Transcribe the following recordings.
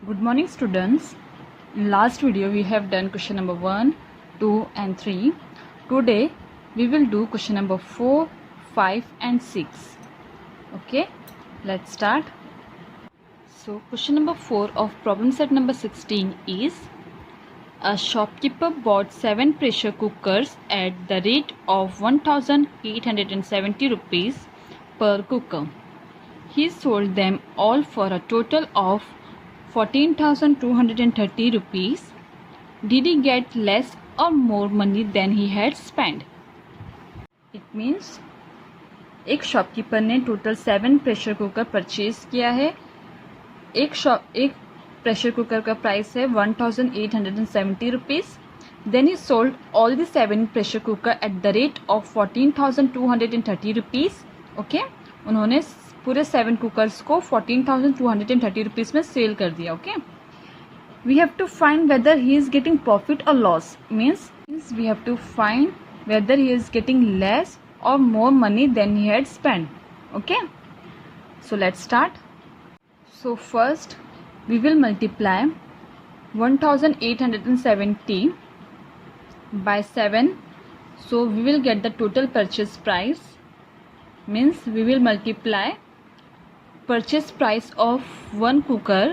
Good morning, students. In last video we have done question number 1, 2 and 3. Today we will do question number 4, 5 and 6. Okay, let's start. So question number 4 of problem set number 16 is: a shopkeeper bought 7 pressure cookers at the rate of 1870 rupees per cooker. He sold them all for a total of 14,230 rupees. Did he get less or more money than he had spent? It means एक shopkeeper ने total 7 pressure cooker purchase किया है. एक pressure cooker का price है 1870 rupees. Then he sold all the 7 pressure cooker at the rate of 14,230 rupees. Okay, उन्होंने पूरे 7 cookers को 14,230 रुपीज़ में सेल कर दिया. Okay, we have to find whether he is getting profit or loss. Means we have to find whether he is getting less or more money than he had spent. Okay, so let's start. So first we will multiply 1870 by 7. So we will get the total purchase price. Means we will multiply purchase price of one cooker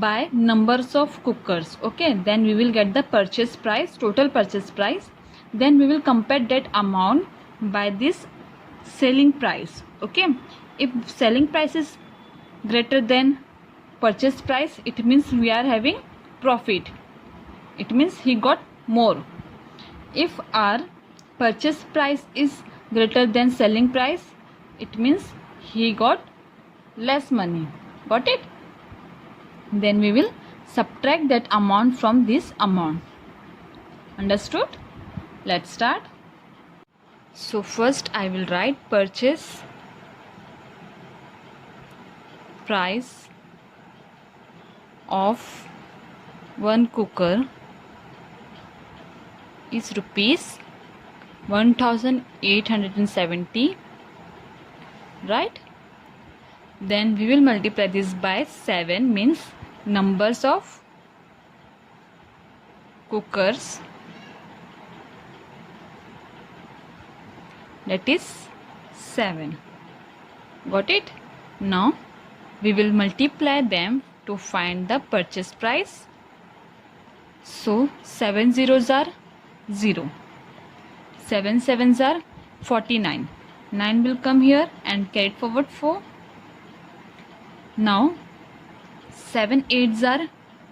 by numbers of cookers. Okay, then we will get the purchase price, total purchase price. Then we will compare that amount by this selling price. Okay, if selling price is greater than purchase price, it means we are having profit. It means he got more. If our purchase price is greater than selling price, it means he got less money. Got it? Then we will subtract that amount from this amount. Understood? Let's start. So first I will write purchase price of one cooker is rupees 1870, right? Then we will multiply this by 7, means numbers of cookers, that is 7. Got it? Now we will multiply them to find the purchase price. So 7 zeros are 0, 7 sevens are 49, 9 will come here and carry forward 4. Now 7 eights are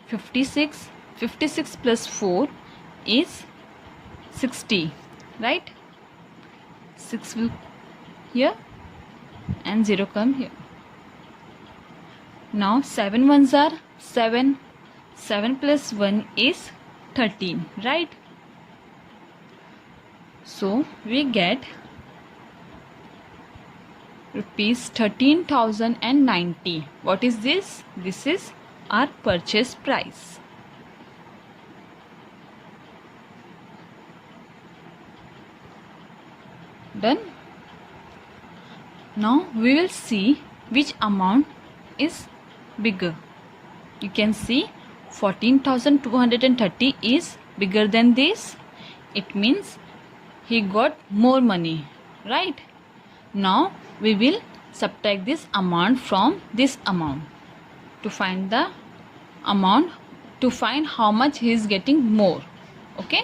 56, 56 plus 4 is 60, right? 6 will here and 0 come here. Now 7 ones are 7, 7 plus 1 is 13, right? So we get rupees 13,090. What is this? This is our purchase price. Done. Now we will see which amount is bigger. You can see 14,230 is bigger than this. It means he got more money, right? Now we will subtract this amount from this amount to find the amount, to find how much he is getting more. Okay,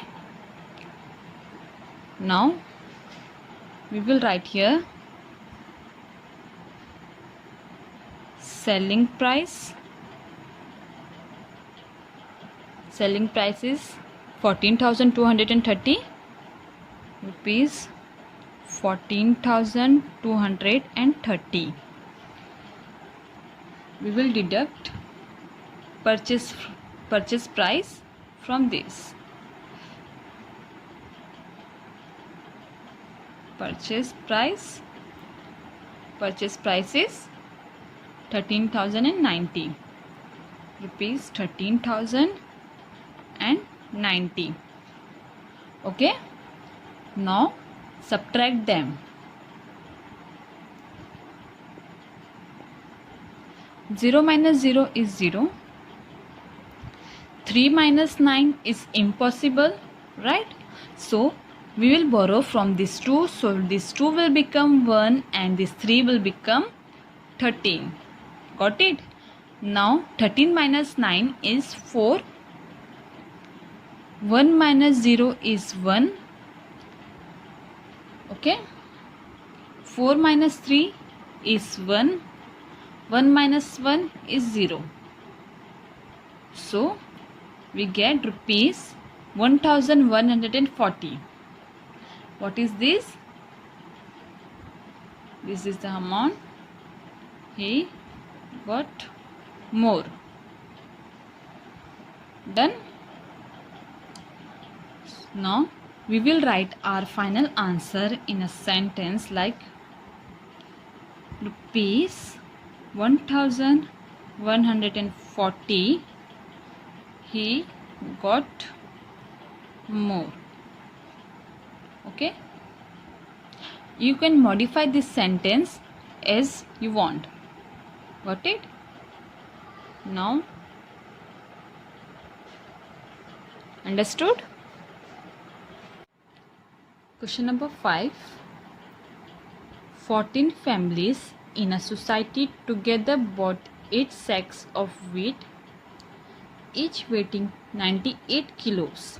now we will write here selling price. Selling price is 14,230 rupees, 14,230. We will deduct purchase price from this. Purchase price is 13,090 rupees, 13,090. Okay, now subtract them. 0 minus 0 is 0, 3 minus 9 is impossible, right? So we will borrow from this 2. So this 2 will become 1 and this 3 will become 13. Got it? Now 13 minus 9 is 4. 1 minus 0 is 1. Okay. 4 minus 3 is 1. 1 minus 1 is 0. So we get rupees 1140. What is this? This is the amount he got more. Done. Now we will write our final answer in a sentence like rupees 1140 he got more. Okay, you can modify this sentence as you want. Got it? Now understood? Question number 5. 14 families in a society together bought 8 sacks of wheat, each weighing 98 kilos.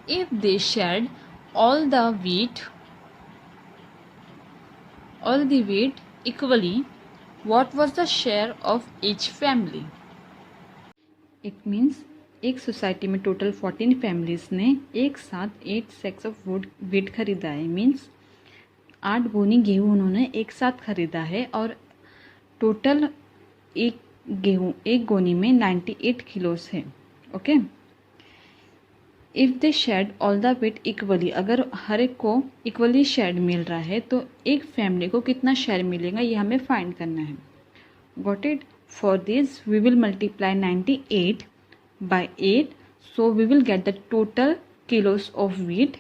If they shared all the wheat equally, what was the share of each family? It means एक society में total 14 families ने एक साथ 8 सैक्स of wheat खरीदा है. Means 8 गोनी गेहूँ उन्होंने एक साथ खरीदा है और टोटल एक गोनी में 98 किलोस है. Okay. If they shared all the weight equally, अगर हर एक को इक्वली शेयर मिल रहा है तो एक फैमिली को कितना शेयर मिलेगा ये हमें फाइंड करना है. Got it? For this we will multiply 98 by 8, so we will get the total kilos of wheat.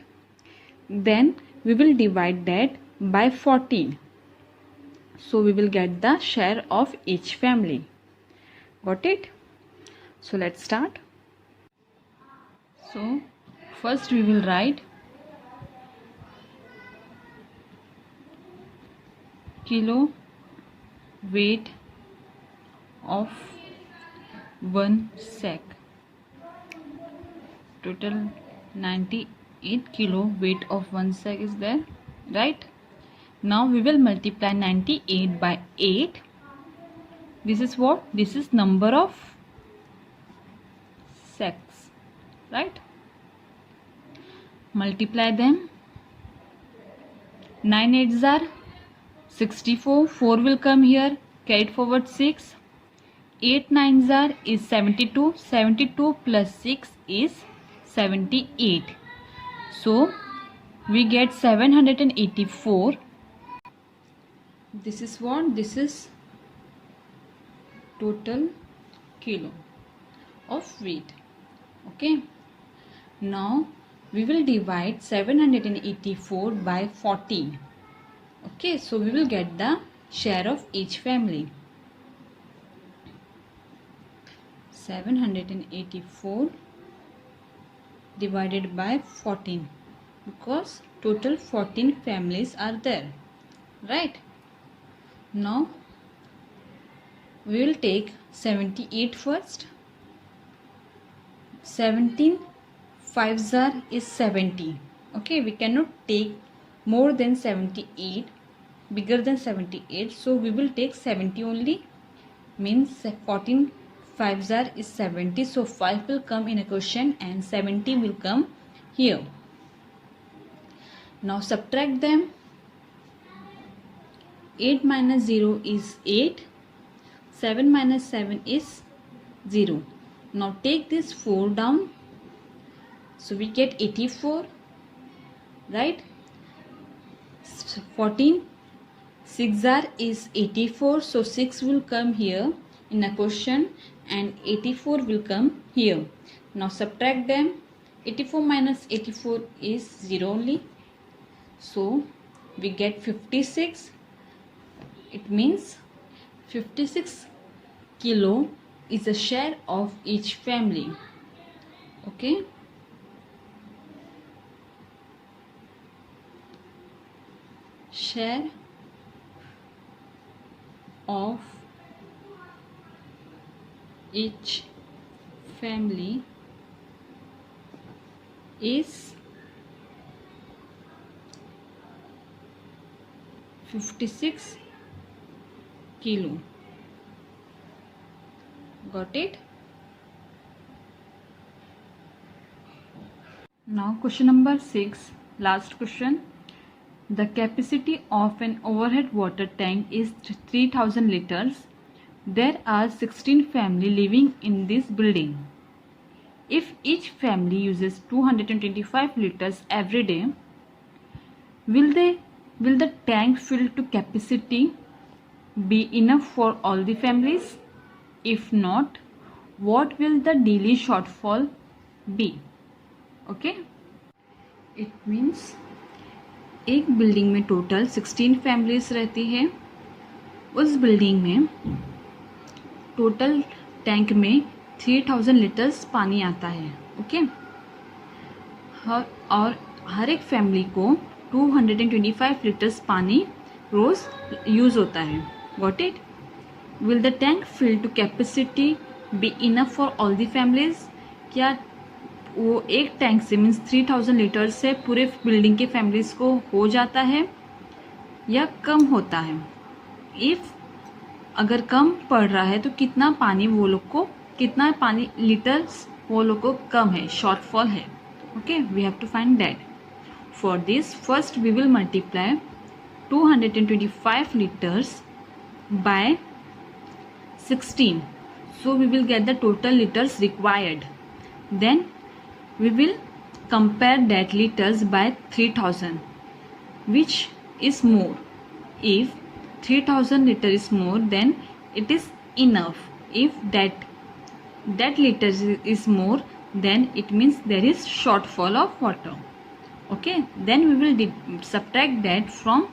Then we will divide that by 14, so we will get the share of each family. Got it? So let's start. So first we will write kilo weight of 1 sack. Total 98 kilo weight of 1 sack is there, right? Now we will multiply 98 by 8. This is what? This is number of sacks, right? Multiply them. 9 8s are 64. 4 will come here. Carry forward 6. 8 9s are is 72. 72 plus 6 is 78. So we get 784. This is what? This is total kilo of wheat. Okay. Now we will divide 784 by 14. Okay. So we will get the share of each family. 784 divided by 14, because total 14 families are there, right? Now we will take 78 first. 17 5s are is 70. Okay, we cannot take more than 78, bigger than 78, so we will take 70 only. Means 14 5s are is 70, so 5 will come in a question and 70 will come here. Now subtract them. 8 minus 0 is 8. 7 minus 7 is 0. Now take this 4 down, so we get 84, right? 14 6 are is 84, so 6 will come here in a question and 84 will come here. Now subtract them. 84 minus 84 is 0 only, so we get 56. It means 56 kilo is the share of each family. Okay, share of each family is 56 kilo. Got it? Now question number 6, last question. The capacity of an overhead water tank is 3000 liters. There are 16 families living in this building. If each family uses 225 liters every day, will the tank filled to capacity be enough for all the families? If not, what will the daily shortfall be? Okay, it means एक building में total 16 families रहती है. उस building में total tank में 3000 litres पानी आता है. ओके, और हर एक फैमिली को 225 लीटर्स पानी रोज यूज होता है. Got it? Will the tank fill to capacity be enough for all the families? क्या वो एक टैंक से मीन्स 3000 लीटर से पूरे बिल्डिंग के फैमिलीज को हो जाता है या कम होता है? इफ अगर कम पड़ रहा है तो कितना पानी वो लोग को, कितना पानी लीटर्स वो लोग को कम है, शॉर्टफॉल है. Okay, we have to find that. For this first we will multiply 225 liters by 16. So we will get the total liters required. Then we will compare that liters by 3000. Which is more? If 3000 liter is more, then it is enough. If that liters is more, then it means there is shortfall of water. Okay, then we will subtract that from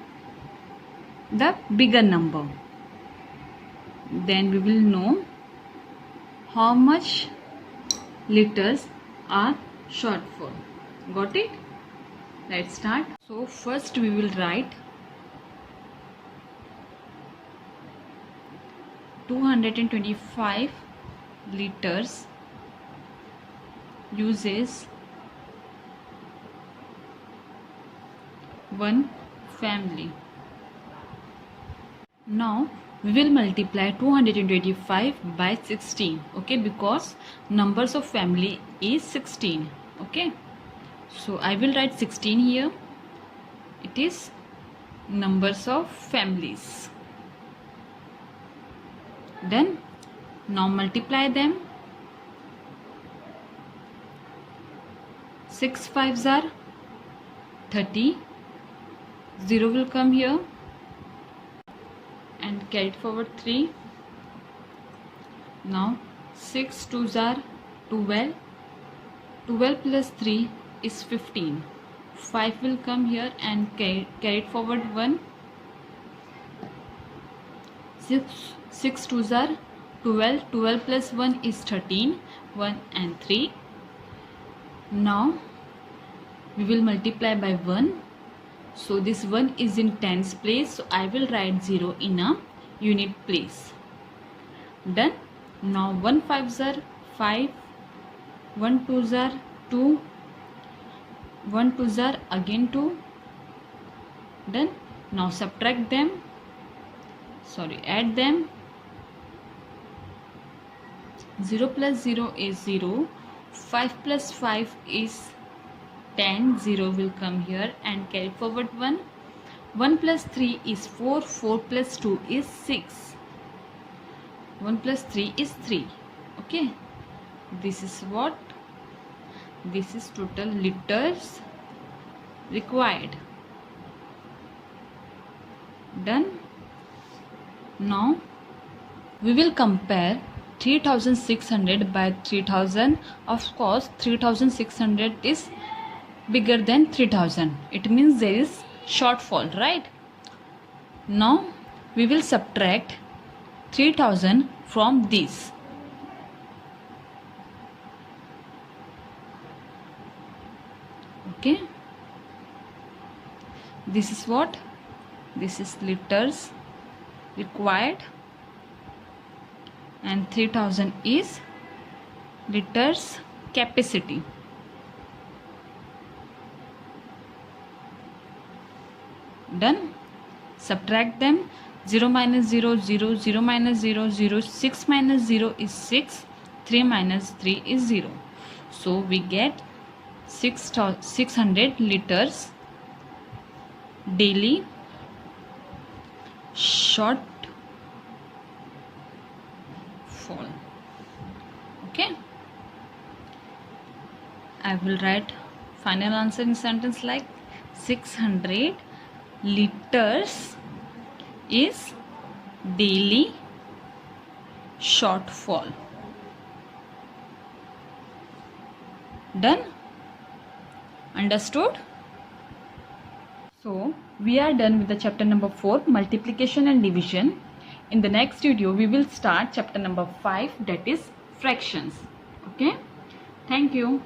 the bigger number. Then we will know how much liters are shortfall. Got it? Let's start. So first we will write 225 liters uses one family. Now we will multiply 225 by 16. Okay, because numbers of family is 16. Okay, so I will write 16 here. It is numbers of families. Then now multiply them. 6 5s are 30. 0 will come here and carry forward 3. Now 6 2s are 12. 12 plus 3 is 15. 5 will come here and carry forward 1. 6 2s are 12. 12 plus 1 is 13. 1 and 3. Now we will multiply by 1. So this 1 is in tens place, so I will write 0 in a unit place. Done. Now 1 5s are 5, 1 2s are 2, 1 2s are again 2. Done. Now subtract them, add them. 0 plus 0 is 0, 5 plus 5 is 10. 0 will come here and carry forward 1. 1 plus 3 is 4. 4 plus 2 is 6. 1 plus 3 is 3. Okay, this is what? This is total liters required. Done. Now we will compare 3600 by 3000. Of course 3600 is bigger than 3000. It means there is shortfall, right? Now we will subtract 3000 from this. Okay, this is what? This is liters required, and 3000 is liters capacity. Done. Subtract them. 0 minus 0, 0, 0 minus 0, 0, 6 minus 0 is 6, 3 minus 3 is 0. So we get 600 liters daily shortfall. Okay, I will write final answer in sentence like 600 liters is daily shortfall. Done? Understood? So we are done with the chapter number 4, multiplication and division. In the next video we will start chapter number 5, that is fractions. Okay, thank you.